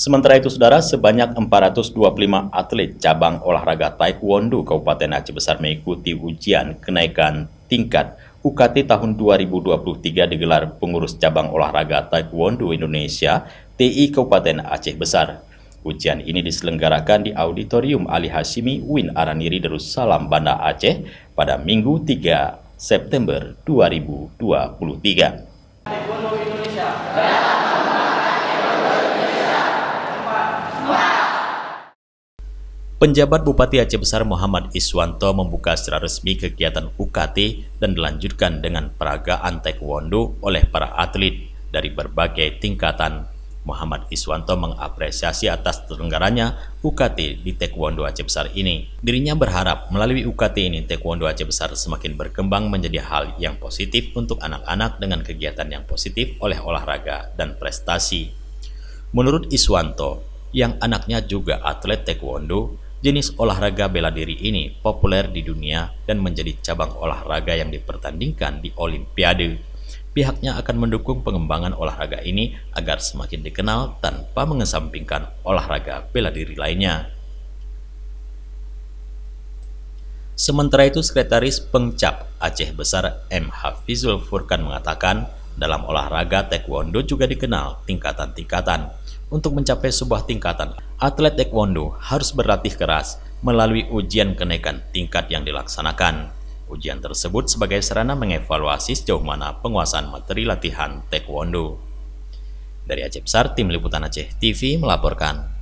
Sementara itu, saudara, sebanyak 425 atlet cabang olahraga Taekwondo Kabupaten Aceh Besar mengikuti ujian kenaikan tingkat UKT tahun 2023 digelar pengurus cabang olahraga Taekwondo Indonesia TI Kabupaten Aceh Besar. Ujian ini diselenggarakan di Auditorium Ali Hashimi Win Araniri Darussalam Banda Aceh pada Minggu 3 September 2023. Penjabat Bupati Aceh Besar Muhammad Iswanto membuka secara resmi kegiatan UKT dan dilanjutkan dengan peragaan Taekwondo oleh para atlet dari berbagai tingkatan. Muhammad Iswanto mengapresiasi atas terselenggaranya UKT di Taekwondo Aceh Besar ini. Dirinya berharap melalui UKT ini Taekwondo Aceh Besar semakin berkembang menjadi hal yang positif untuk anak-anak dengan kegiatan yang positif oleh olahraga dan prestasi. Menurut Iswanto, yang anaknya juga atlet Taekwondo, jenis olahraga bela diri ini populer di dunia dan menjadi cabang olahraga yang dipertandingkan di Olimpiade. Pihaknya akan mendukung pengembangan olahraga ini agar semakin dikenal tanpa mengesampingkan olahraga bela diri lainnya. Sementara itu, Sekretaris Pengcap Aceh Besar M. Hafizul Furkan mengatakan, dalam olahraga Taekwondo juga dikenal tingkatan-tingkatan. Untuk mencapai sebuah tingkatan, atlet Taekwondo harus berlatih keras melalui ujian kenaikan tingkat yang dilaksanakan. Ujian tersebut sebagai sarana mengevaluasi sejauh mana penguasaan materi latihan Taekwondo. Dari Aceh Besar, Tim Liputan Aceh TV melaporkan.